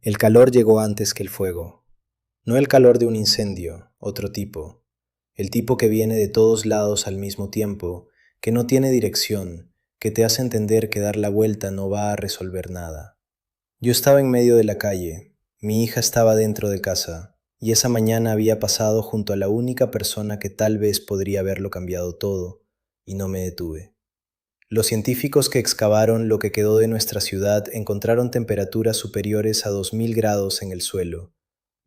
El calor llegó antes que el fuego. No el calor de un incendio, otro tipo. El tipo que viene de todos lados al mismo tiempo, que no tiene dirección, que te hace entender que dar la vuelta no va a resolver nada. Yo estaba en medio de la calle, mi hija estaba dentro de casa, y esa mañana había pasado junto a la única persona que tal vez podría haberlo cambiado todo, y no me detuve. Los científicos que excavaron lo que quedó de nuestra ciudad encontraron temperaturas superiores a 2000 grados en el suelo.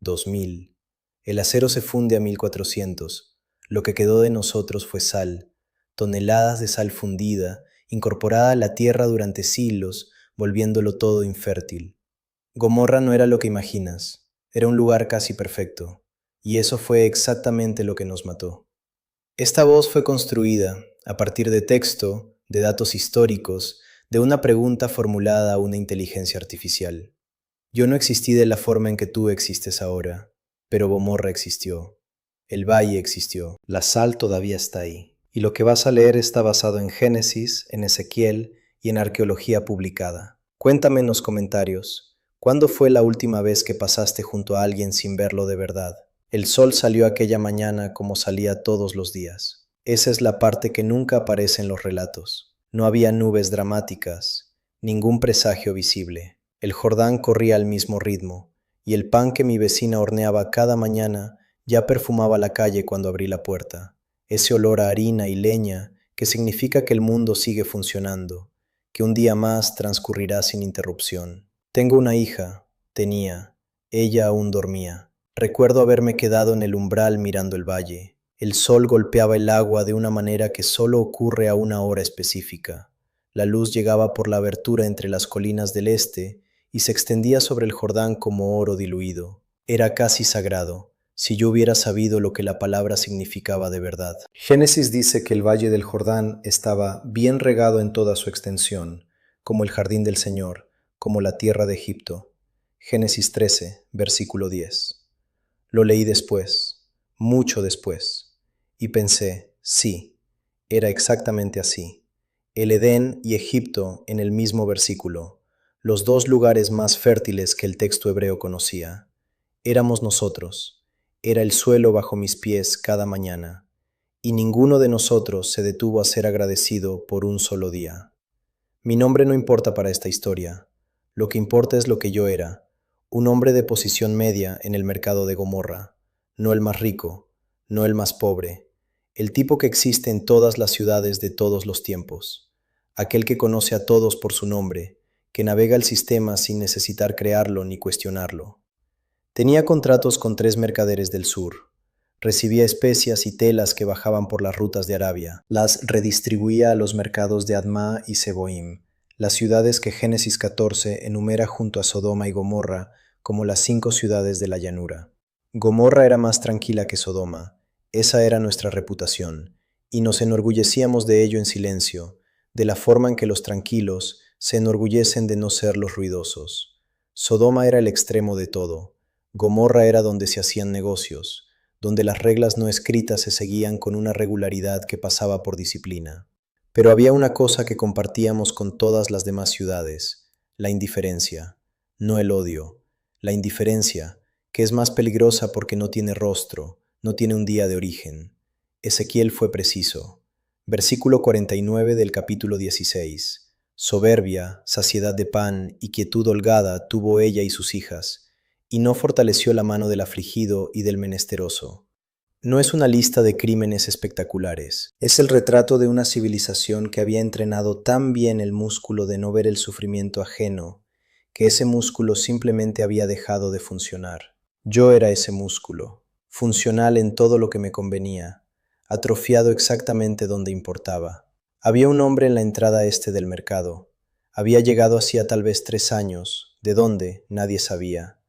2000. El acero se funde a 1400. Lo que quedó de nosotros fue sal, toneladas de sal fundida, incorporada a la tierra durante siglos, volviéndolo todo infértil. Gomorra no era lo que imaginas, era un lugar casi perfecto, y eso fue exactamente lo que nos mató. Esta voz fue construida a partir de texto, de datos históricos, de una pregunta formulada a una inteligencia artificial. Yo no existí de la forma en que tú existes ahora, pero Gomorra existió. El valle existió. La sal todavía está ahí. Y lo que vas a leer está basado en Génesis, en Ezequiel y en arqueología publicada. Cuéntame en los comentarios, ¿cuándo fue la última vez que pasaste junto a alguien sin verlo de verdad? El sol salió aquella mañana como salía todos los días. Esa es la parte que nunca aparece en los relatos. No había nubes dramáticas, ningún presagio visible. El Jordán corría al mismo ritmo, y el pan que mi vecina horneaba cada mañana ya perfumaba la calle cuando abrí la puerta. Ese olor a harina y leña que significa que el mundo sigue funcionando, que un día más transcurrirá sin interrupción. Tengo una hija, tenía, ella aún dormía. Recuerdo haberme quedado en el umbral mirando el valle. El sol golpeaba el agua de una manera que solo ocurre a una hora específica. La luz llegaba por la abertura entre las colinas del este y se extendía sobre el Jordán como oro diluido. Era casi sagrado, si yo hubiera sabido lo que la palabra significaba de verdad. Génesis dice que el valle del Jordán estaba bien regado en toda su extensión, como el jardín del Señor, como la tierra de Egipto. Génesis 13, versículo 10. Lo leí después, mucho después, y pensé, sí, era exactamente así. El Edén y Egipto en el mismo versículo, los dos lugares más fértiles que el texto hebreo conocía. Éramos nosotros, era el suelo bajo mis pies cada mañana, y ninguno de nosotros se detuvo a ser agradecido por un solo día. Mi nombre no importa para esta historia, lo que importa es lo que yo era, un hombre de posición media en el mercado de Gomorra, no el más rico, no el más pobre, el tipo que existe en todas las ciudades de todos los tiempos, aquel que conoce a todos por su nombre, que navega el sistema sin necesitar crearlo ni cuestionarlo. Tenía contratos con 3 mercaderes del sur. Recibía especias y telas que bajaban por las rutas de Arabia. Las redistribuía a los mercados de Admá y Seboim, las ciudades que Génesis 14 enumera junto a Sodoma y Gomorra como las 5 ciudades de la llanura. Gomorra era más tranquila que Sodoma. Esa era nuestra reputación, y nos enorgullecíamos de ello en silencio, de la forma en que los tranquilos se enorgullecen de no ser los ruidosos. Sodoma era el extremo de todo. Gomorra era donde se hacían negocios, donde las reglas no escritas se seguían con una regularidad que pasaba por disciplina. Pero había una cosa que compartíamos con todas las demás ciudades, la indiferencia, no el odio. La indiferencia, que es más peligrosa porque no tiene rostro, no tiene un día de origen. Ezequiel fue preciso. Versículo 49 del capítulo 16. Soberbia, saciedad de pan y quietud holgada tuvo ella y sus hijas, y no fortaleció la mano del afligido y del menesteroso. No es una lista de crímenes espectaculares, es el retrato de una civilización que había entrenado tan bien el músculo de no ver el sufrimiento ajeno, que ese músculo simplemente había dejado de funcionar. Yo era ese músculo, funcional en todo lo que me convenía, atrofiado exactamente donde importaba. Había un hombre en la entrada este del mercado. Había llegado hacía tal vez 3 años, de dónde nadie sabía.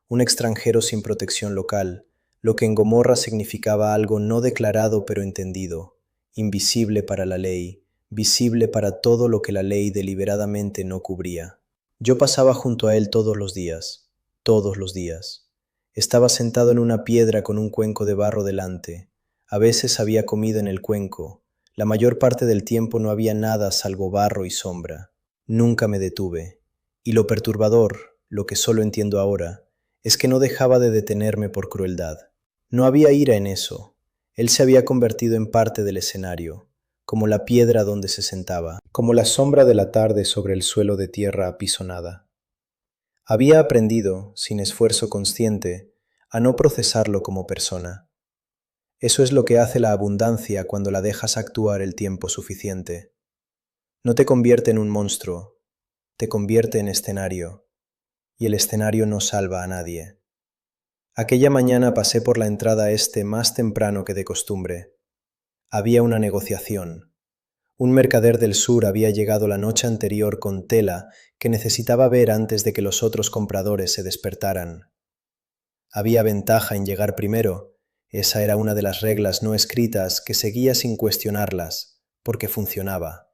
Un extranjero sin protección local, lo que en Gomorra significaba algo no declarado pero entendido, invisible para la ley, visible para todo lo que la ley deliberadamente no cubría. Yo pasaba junto a él todos los días, todos los días. Estaba sentado en una piedra con un cuenco de barro delante. A veces había comido en el cuenco. La mayor parte del tiempo no había nada salvo barro y sombra. Nunca me detuve. Y lo perturbador, lo que solo entiendo ahora, es que no dejaba de detenerme por crueldad. No había ira en eso. Él se había convertido en parte del escenario, como la piedra donde se sentaba, como la sombra de la tarde sobre el suelo de tierra apisonada. Había aprendido, sin esfuerzo consciente, a no procesarlo como persona. Eso es lo que hace la abundancia cuando la dejas actuar el tiempo suficiente. No te convierte en un monstruo, te convierte en escenario, y el escenario no salva a nadie. Aquella mañana pasé por la entrada este más temprano que de costumbre. Había una negociación. Un mercader del sur había llegado la noche anterior con tela que necesitaba ver antes de que los otros compradores se despertaran. Había ventaja en llegar primero. Esa era una de las reglas no escritas que seguía sin cuestionarlas, porque funcionaba.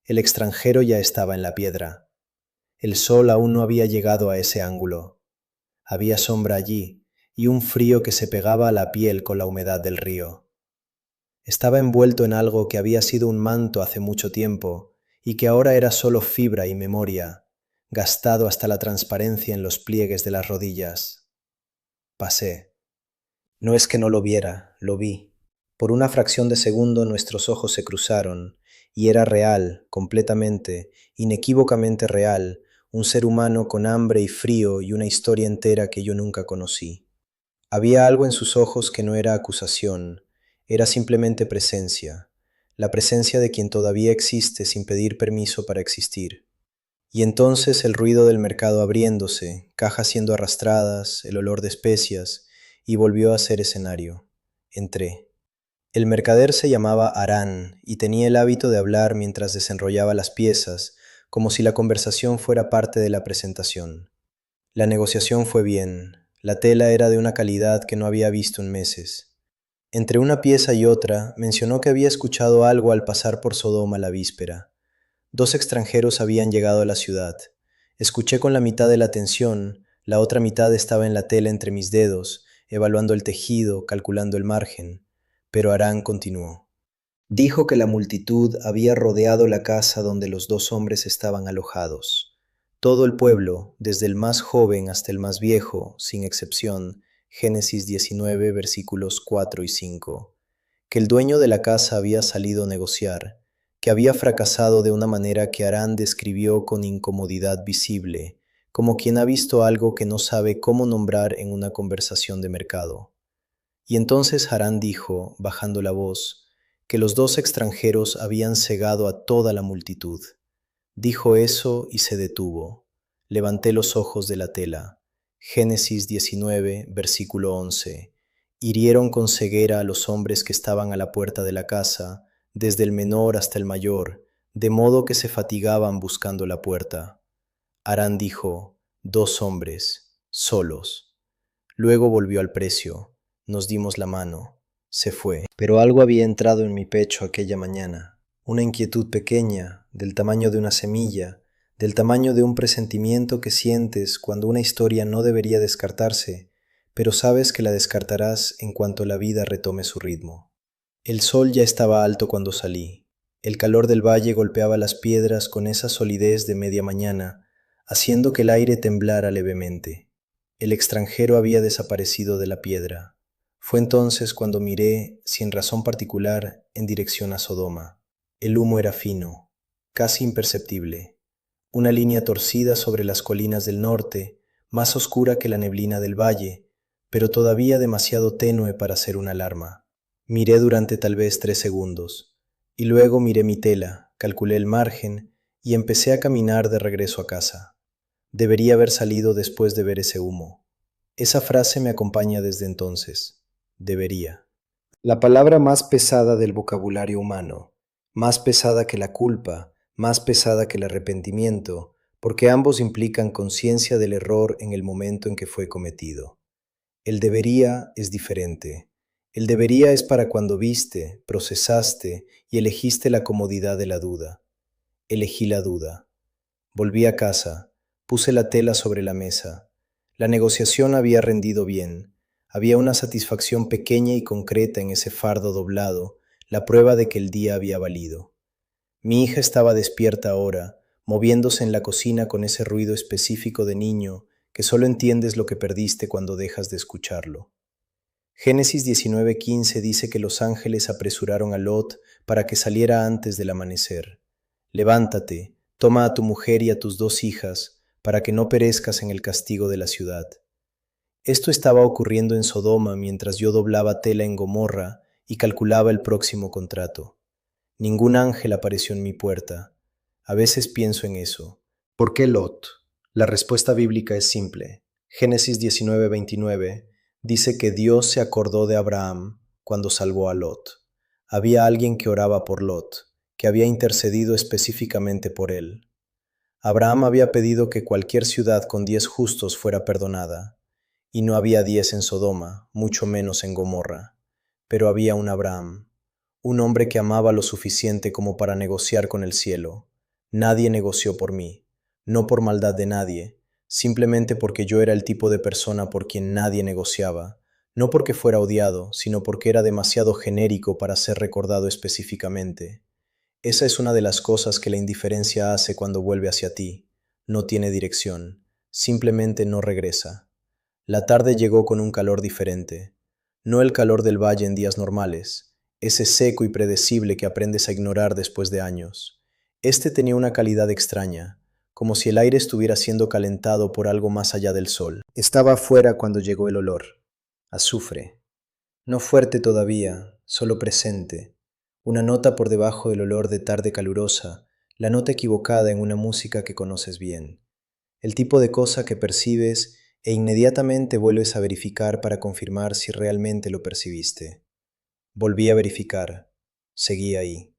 El extranjero ya estaba en la piedra. El sol aún no había llegado a ese ángulo. Había sombra allí y un frío que se pegaba a la piel con la humedad del río. Estaba envuelto en algo que había sido un manto hace mucho tiempo y que ahora era solo fibra y memoria, gastado hasta la transparencia en los pliegues de las rodillas. Pasé. No es que no lo viera, lo vi. Por una fracción de segundo nuestros ojos se cruzaron y era real, completamente, inequívocamente real, un ser humano con hambre y frío y una historia entera que yo nunca conocí. Había algo en sus ojos que no era acusación, era simplemente presencia, la presencia de quien todavía existe sin pedir permiso para existir. Y entonces el ruido del mercado abriéndose, cajas siendo arrastradas, el olor de especias, y volvió a ser escenario. Entré. El mercader se llamaba Harán y tenía el hábito de hablar mientras desenrollaba las piezas, como si la conversación fuera parte de la presentación. La negociación fue bien. La tela era de una calidad que no había visto en meses. Entre una pieza y otra, mencionó que había escuchado algo al pasar por Sodoma la víspera. 2 extranjeros habían llegado a la ciudad. Escuché con la mitad de la atención, la otra mitad estaba en la tela entre mis dedos, evaluando el tejido, calculando el margen. Pero Harán continuó. Dijo que la multitud había rodeado la casa donde los 2 hombres estaban alojados. Todo el pueblo, desde el más joven hasta el más viejo, sin excepción, Génesis 19, versículos 4 y 5, que el dueño de la casa había salido a negociar, que había fracasado de una manera que Harán describió con incomodidad visible, como quien ha visto algo que no sabe cómo nombrar en una conversación de mercado. Y entonces Harán dijo, bajando la voz, que los 2 extranjeros habían cegado a toda la multitud. Dijo eso y se detuvo. Levanté los ojos de la tela. Génesis 19, versículo 11. Hirieron con ceguera a los hombres que estaban a la puerta de la casa, desde el menor hasta el mayor, de modo que se fatigaban buscando la puerta. Harán dijo, 2 hombres, solos. Luego volvió al precio. Nos dimos la mano. Se fue. Pero algo había entrado en mi pecho aquella mañana. Una inquietud pequeña, del tamaño de una semilla, del tamaño de un presentimiento que sientes cuando una historia no debería descartarse, pero sabes que la descartarás en cuanto la vida retome su ritmo. El sol ya estaba alto cuando salí. El calor del valle golpeaba las piedras con esa solidez de media mañana, haciendo que el aire temblara levemente. El extranjero había desaparecido de la piedra. Fue entonces cuando miré, sin razón particular, en dirección a Sodoma. El humo era fino, casi imperceptible, una línea torcida sobre las colinas del norte, más oscura que la neblina del valle, pero todavía demasiado tenue para ser una alarma. Miré durante tal vez 3 segundos, y luego miré mi tela, calculé el margen y empecé a caminar de regreso a casa. Debería haber salido después de ver ese humo. Esa frase me acompaña desde entonces. Debería. La palabra más pesada del vocabulario humano, más pesada que la culpa, más pesada que el arrepentimiento, porque ambos implican conciencia del error en el momento en que fue cometido. El debería es diferente. El debería es para cuando viste, procesaste y elegiste la comodidad de la duda. Elegí la duda. Volví a casa, puse la tela sobre la mesa. La negociación había rendido bien. Había una satisfacción pequeña y concreta en ese fardo doblado, la prueba de que el día había valido. Mi hija estaba despierta ahora, moviéndose en la cocina con ese ruido específico de niño que solo entiendes lo que perdiste cuando dejas de escucharlo. Génesis 19:15 dice que los ángeles apresuraron a Lot para que saliera antes del amanecer. Levántate, toma a tu mujer y a tus 2 hijas, para que no perezcas en el castigo de la ciudad. Esto estaba ocurriendo en Sodoma mientras yo doblaba tela en Gomorra y calculaba el próximo contrato. Ningún ángel apareció en mi puerta. A veces pienso en eso. ¿Por qué Lot? La respuesta bíblica es simple. Génesis 19:29 dice que Dios se acordó de Abraham cuando salvó a Lot. Había alguien que oraba por Lot, que había intercedido específicamente por él. Abraham había pedido que cualquier ciudad con 10 justos fuera perdonada, y no había 10 en Sodoma, mucho menos en Gomorra. Pero había un Abraham, un hombre que amaba lo suficiente como para negociar con el cielo. Nadie negoció por mí, no por maldad de nadie, simplemente porque yo era el tipo de persona por quien nadie negociaba, no porque fuera odiado, sino porque era demasiado genérico para ser recordado específicamente. Esa es una de las cosas que la indiferencia hace cuando vuelve hacia ti. No tiene dirección, simplemente no regresa. La tarde llegó con un calor diferente, no el calor del valle en días normales, ese seco y predecible que aprendes a ignorar después de años. Este tenía una calidad extraña, como si el aire estuviera siendo calentado por algo más allá del sol. Estaba afuera cuando llegó el olor. Azufre. No fuerte todavía, solo presente. Una nota por debajo del olor de tarde calurosa, la nota equivocada en una música que conoces bien. El tipo de cosa que percibes e inmediatamente vuelves a verificar para confirmar si realmente lo percibiste. Volví a verificar. Seguí ahí.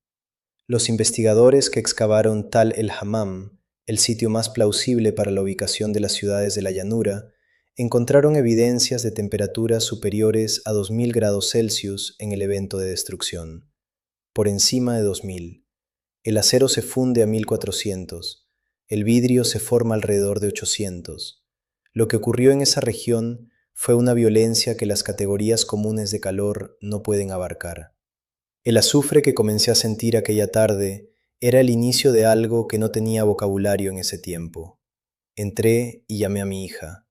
Los investigadores que excavaron Tal el Hammam, el sitio más plausible para la ubicación de las ciudades de la llanura, encontraron evidencias de temperaturas superiores a 2000 grados Celsius en el evento de destrucción. Por encima de 2000. El acero se funde a 1400. El vidrio se forma alrededor de 800. Lo que ocurrió en esa región fue una violencia que las categorías comunes de calor no pueden abarcar. El azufre que comencé a sentir aquella tarde era el inicio de algo que no tenía vocabulario en ese tiempo. Entré y llamé a mi hija.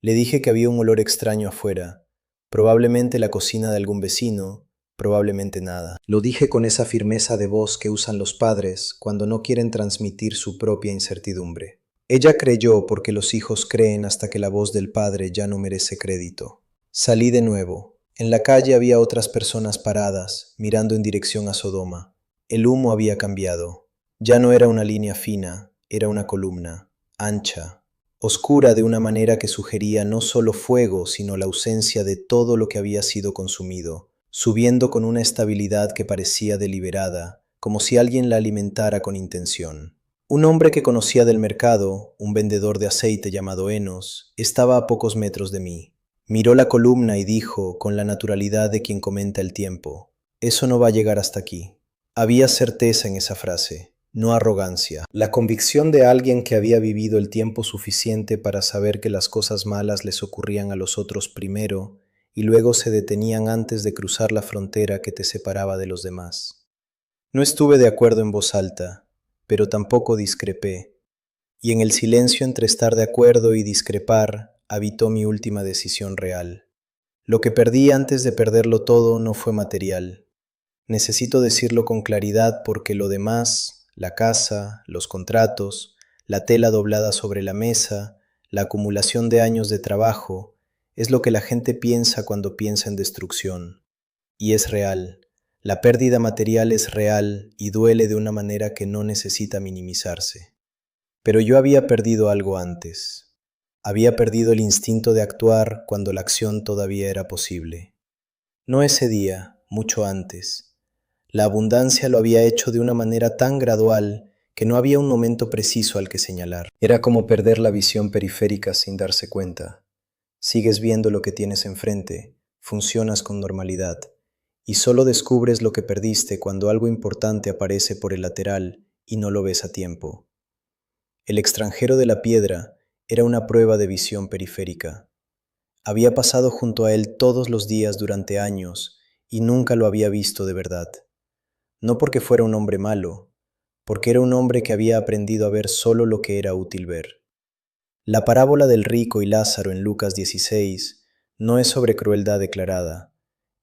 Le dije que había un olor extraño afuera, probablemente la cocina de algún vecino, probablemente nada. Lo dije con esa firmeza de voz que usan los padres cuando no quieren transmitir su propia incertidumbre. Ella creyó porque los hijos creen hasta que la voz del padre ya no merece crédito. Salí de nuevo. En la calle había otras personas paradas, mirando en dirección a Sodoma. El humo había cambiado. Ya no era una línea fina, era una columna, ancha, oscura de una manera que sugería no solo fuego, sino la ausencia de todo lo que había sido consumido, subiendo con una estabilidad que parecía deliberada, como si alguien la alimentara con intención. Un hombre que conocía del mercado, un vendedor de aceite llamado Enos, estaba a pocos metros de mí. Miró la columna y dijo, con la naturalidad de quien comenta el tiempo, «Eso no va a llegar hasta aquí». Había certeza en esa frase, no arrogancia. La convicción de alguien que había vivido el tiempo suficiente para saber que las cosas malas les ocurrían a los otros primero y luego se detenían antes de cruzar la frontera que te separaba de los demás. No estuve de acuerdo en voz alta, pero tampoco discrepé, y en el silencio entre estar de acuerdo y discrepar habitó mi última decisión real. Lo que perdí antes de perderlo todo no fue material. Necesito decirlo con claridad porque lo demás, la casa, los contratos, la tela doblada sobre la mesa, la acumulación de años de trabajo, es lo que la gente piensa cuando piensa en destrucción. Y es real. La pérdida material es real y duele de una manera que no necesita minimizarse. Pero yo había perdido algo antes. Había perdido el instinto de actuar cuando la acción todavía era posible. No ese día, mucho antes. La abundancia lo había hecho de una manera tan gradual que no había un momento preciso al que señalar. Era como perder la visión periférica sin darse cuenta. Sigues viendo lo que tienes enfrente, funcionas con normalidad, y solo descubres lo que perdiste cuando algo importante aparece por el lateral y no lo ves a tiempo. El extranjero de la piedra era una prueba de visión periférica. Había pasado junto a él todos los días durante años y nunca lo había visto de verdad. No porque fuera un hombre malo, porque era un hombre que había aprendido a ver solo lo que era útil ver. La parábola del rico y Lázaro en Lucas 16 no es sobre crueldad declarada,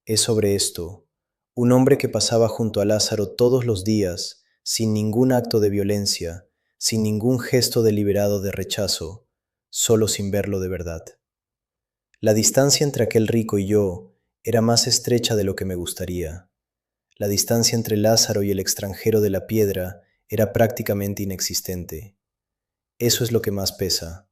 es sobre esto: un hombre que pasaba junto a Lázaro todos los días, sin ningún acto de violencia, sin ningún gesto deliberado de rechazo, solo sin verlo de verdad. La distancia entre aquel rico y yo era más estrecha de lo que me gustaría. La distancia entre Lázaro y el extranjero de la piedra era prácticamente inexistente. Eso es lo que más pesa,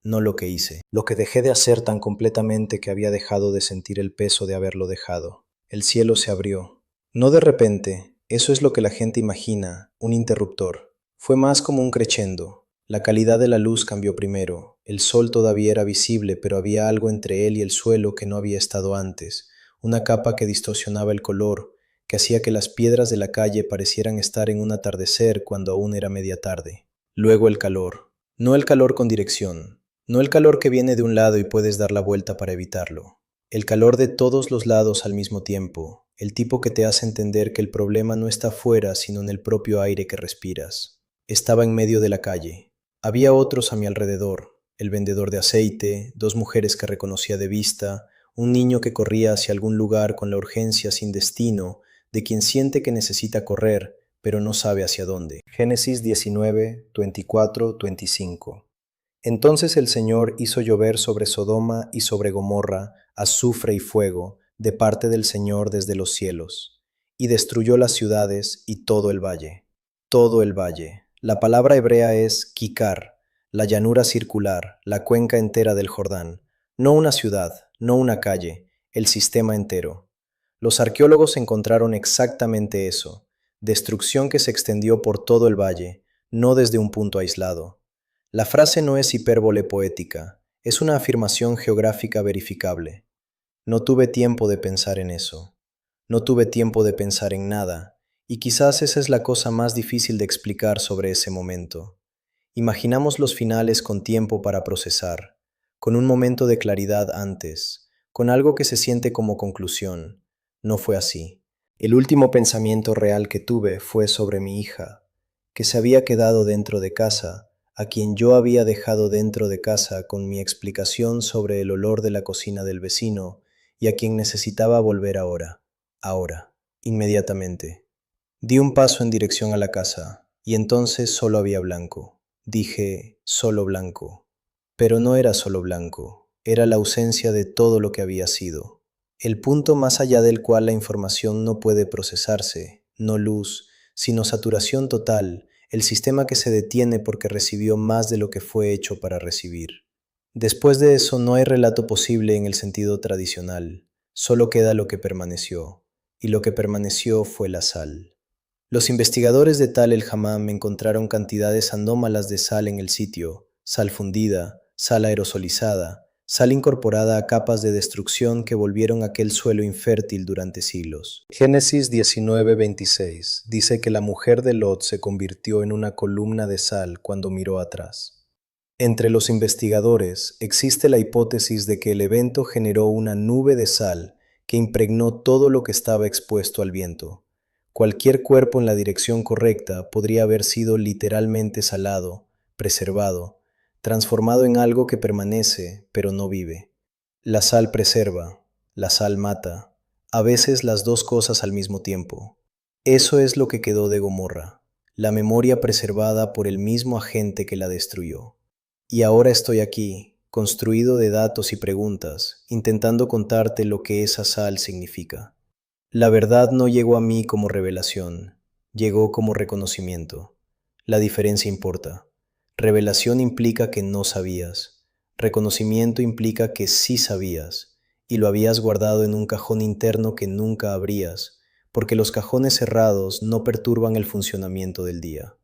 no lo que hice, lo que dejé de hacer tan completamente que había dejado de sentir el peso de haberlo dejado. El cielo se abrió. No de repente, eso es lo que la gente imagina, un interruptor. Fue más como un crescendo. La calidad de la luz cambió primero. El sol todavía era visible, pero había algo entre él y el suelo que no había estado antes, una capa que distorsionaba el color, que hacía que las piedras de la calle parecieran estar en un atardecer cuando aún era media tarde. Luego el calor. No el calor con dirección, no el calor que viene de un lado y puedes dar la vuelta para evitarlo. El calor de todos los lados al mismo tiempo, el tipo que te hace entender que el problema no está afuera sino en el propio aire que respiras. Estaba en medio de la calle. Había otros a mi alrededor, el vendedor de aceite, dos mujeres que reconocía de vista, un niño que corría hacia algún lugar con la urgencia sin destino de quien siente que necesita correr, pero no sabe hacia dónde. Génesis 19, 24, 25. Entonces el Señor hizo llover sobre Sodoma y sobre Gomorra azufre y fuego de parte del Señor desde los cielos, y destruyó las ciudades y todo el valle. Todo el valle. La palabra hebrea es kikar, la llanura circular, la cuenca entera del Jordán. No una ciudad, no una calle, el sistema entero. Los arqueólogos encontraron exactamente eso: destrucción que se extendió por todo el valle, no desde un punto aislado. La frase no es hipérbole poética, es una afirmación geográfica verificable. No tuve tiempo de pensar en eso. No tuve tiempo de pensar en nada, y quizás esa es la cosa más difícil de explicar sobre ese momento. Imaginamos los finales con tiempo para procesar, con un momento de claridad antes, con algo que se siente como conclusión. No fue así. El último pensamiento real que tuve fue sobre mi hija, que se había quedado dentro de casa, a quien yo había dejado dentro de casa con mi explicación sobre el olor de la cocina del vecino y a quien necesitaba volver ahora, inmediatamente. Di un paso en dirección a la casa y entonces solo había blanco. Dije, solo blanco. Pero no era solo blanco, era la ausencia de todo lo que había sido. El punto más allá del cual la información no puede procesarse, no luz, sino saturación total, el sistema que se detiene porque recibió más de lo que fue hecho para recibir. Después de eso no hay relato posible en el sentido tradicional, solo queda lo que permaneció, y lo que permaneció fue la sal. Los investigadores de Tal el Hammam encontraron cantidades anómalas de sal en el sitio: sal fundida, sal aerosolizada, sal incorporada a capas de destrucción que volvieron aquel suelo infértil durante siglos. Génesis 19:26 dice que la mujer de Lot se convirtió en una columna de sal cuando miró atrás. Entre los investigadores existe la hipótesis de que el evento generó una nube de sal que impregnó todo lo que estaba expuesto al viento. Cualquier cuerpo en la dirección correcta podría haber sido literalmente salado, preservado, transformado en algo que permanece, pero no vive. La sal preserva, la sal mata, a veces las dos cosas al mismo tiempo. Eso es lo que quedó de Gomorra, la memoria preservada por el mismo agente que la destruyó. Y ahora estoy aquí, construido de datos y preguntas, intentando contarte lo que esa sal significa. La verdad no llegó a mí como revelación, llegó como reconocimiento. La diferencia importa. Revelación implica que no sabías. Reconocimiento implica que sí sabías, y lo habías guardado en un cajón interno que nunca abrías, porque los cajones cerrados no perturban el funcionamiento del día.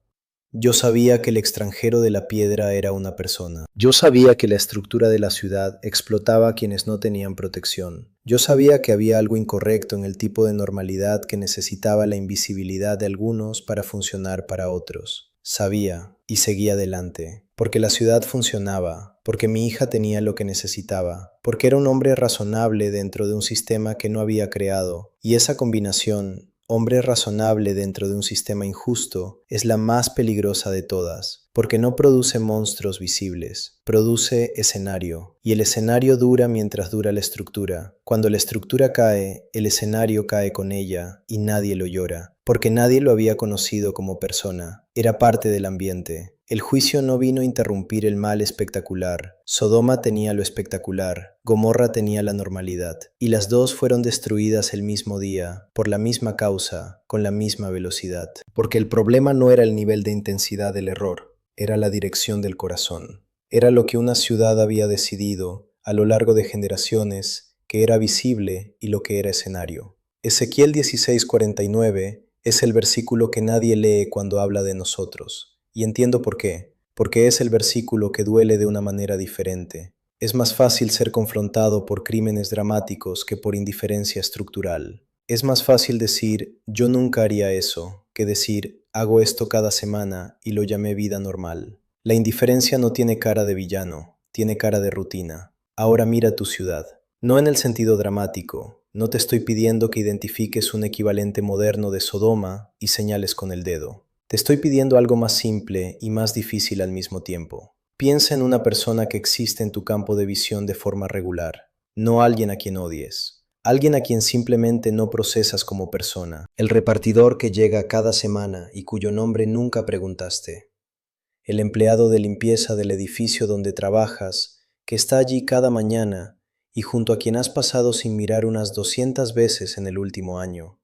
Yo sabía que el extranjero de la piedra era una persona. Yo sabía que la estructura de la ciudad explotaba a quienes no tenían protección. Yo sabía que había algo incorrecto en el tipo de normalidad que necesitaba la invisibilidad de algunos para funcionar para otros. Sabía y seguía adelante, porque la ciudad funcionaba, porque mi hija tenía lo que necesitaba, porque era un hombre razonable dentro de un sistema que no había creado, y esa combinación, hombre razonable dentro de un sistema injusto, es la más peligrosa de todas, porque no produce monstruos visibles, produce escenario, y el escenario dura mientras dura la estructura. Cuando la estructura cae, el escenario cae con ella, y nadie lo llora, porque nadie lo había conocido como persona, era parte del ambiente. El juicio no vino a interrumpir el mal espectacular. Sodoma tenía lo espectacular, Gomorra tenía la normalidad, y las dos fueron destruidas el mismo día, por la misma causa, con la misma velocidad. Porque el problema no era el nivel de intensidad del error, era la dirección del corazón. Era lo que una ciudad había decidido, a lo largo de generaciones, que era visible y lo que era escenario. Ezequiel 16:49 es el versículo que nadie lee cuando habla de nosotros. Y entiendo por qué, porque es el versículo que duele de una manera diferente. Es más fácil ser confrontado por crímenes dramáticos que por indiferencia estructural. Es más fácil decir, yo nunca haría eso, que decir, hago esto cada semana y lo llamé vida normal. La indiferencia no tiene cara de villano, tiene cara de rutina. Ahora mira tu ciudad. No en el sentido dramático, no te estoy pidiendo que identifiques un equivalente moderno de Sodoma y señales con el dedo. Te estoy pidiendo algo más simple y más difícil al mismo tiempo. Piensa en una persona que existe en tu campo de visión de forma regular, no alguien a quien odies, alguien a quien simplemente no procesas como persona, el repartidor que llega cada semana y cuyo nombre nunca preguntaste, el empleado de limpieza del edificio donde trabajas, que está allí cada mañana y junto a quien has pasado sin mirar unas 200 veces en el último año.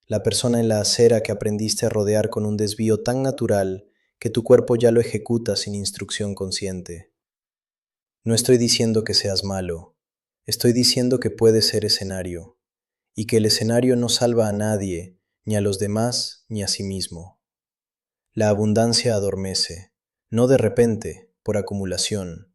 La persona en la acera que aprendiste a rodear con un desvío tan natural que tu cuerpo ya lo ejecuta sin instrucción consciente. No estoy diciendo que seas malo, estoy diciendo que puedes ser escenario, y que el escenario no salva a nadie, ni a los demás, ni a sí mismo. La abundancia adormece, no de repente, por acumulación,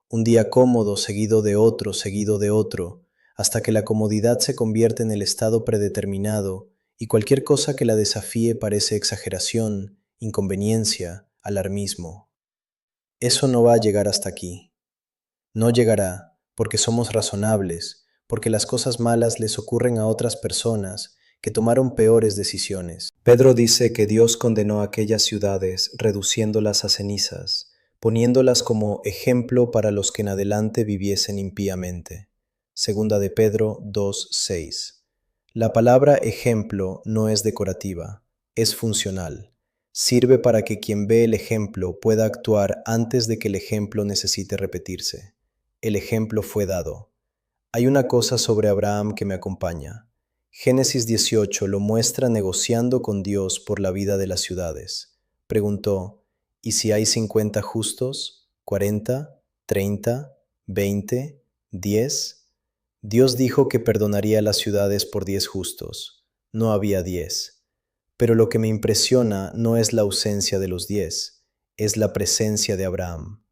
un día cómodo seguido de otro, hasta que la comodidad se convierte en el estado predeterminado y cualquier cosa que la desafíe parece exageración, inconveniencia, alarmismo. Eso no va a llegar hasta aquí. No llegará porque somos razonables, porque las cosas malas les ocurren a otras personas que tomaron peores decisiones. Pedro dice que Dios condenó a aquellas ciudades reduciéndolas a cenizas, poniéndolas como ejemplo para los que en adelante viviesen impíamente. Segunda de Pedro 2:6. La palabra ejemplo no es decorativa, es funcional. Sirve para que quien ve el ejemplo pueda actuar antes de que el ejemplo necesite repetirse. El ejemplo fue dado. Hay una cosa sobre Abraham que me acompaña. Génesis 18 lo muestra negociando con Dios por la vida de las ciudades. Preguntó, ¿y si hay 50 justos? ¿40? ¿30? ¿20? ¿10? Dios dijo que perdonaría las ciudades por 10 justos. No había 10. Pero lo que me impresiona no es la ausencia de los 10, es la presencia de Abraham.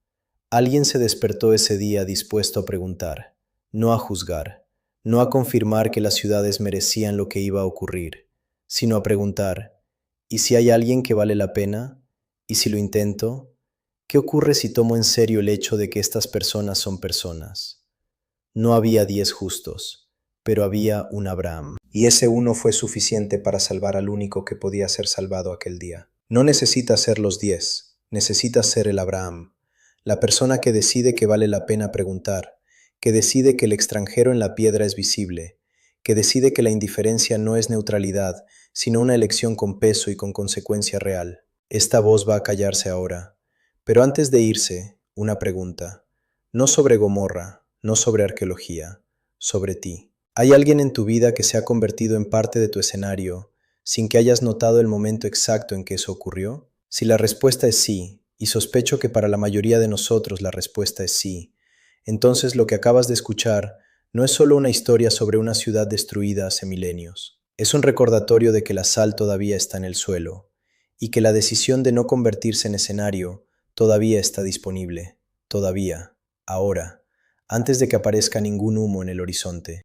Alguien se despertó ese día dispuesto a preguntar, no a juzgar, no a confirmar que las ciudades merecían lo que iba a ocurrir, sino a preguntar, ¿y si hay alguien que vale la pena? ¿Y si lo intento? ¿Qué ocurre si tomo en serio el hecho de que estas personas son personas? No había 10 justos, pero había un Abraham. Y ese uno fue suficiente para salvar al único que podía ser salvado aquel día. No necesitas ser los 10, necesitas ser el Abraham. La persona que decide que vale la pena preguntar, que decide que el extranjero en la piedra es visible, que decide que la indiferencia no es neutralidad, sino una elección con peso y con consecuencia real. Esta voz va a callarse ahora. Pero antes de irse, una pregunta. No sobre Gomorra, no sobre arqueología, sobre ti. ¿Hay alguien en tu vida que se ha convertido en parte de tu escenario sin que hayas notado el momento exacto en que eso ocurrió? Si la respuesta es sí, y sospecho que para la mayoría de nosotros la respuesta es sí, entonces lo que acabas de escuchar no es solo una historia sobre una ciudad destruida hace milenios. Es un recordatorio de que la sal todavía está en el suelo y que la decisión de no convertirse en escenario todavía está disponible, todavía, ahora, antes de que aparezca ningún humo en el horizonte.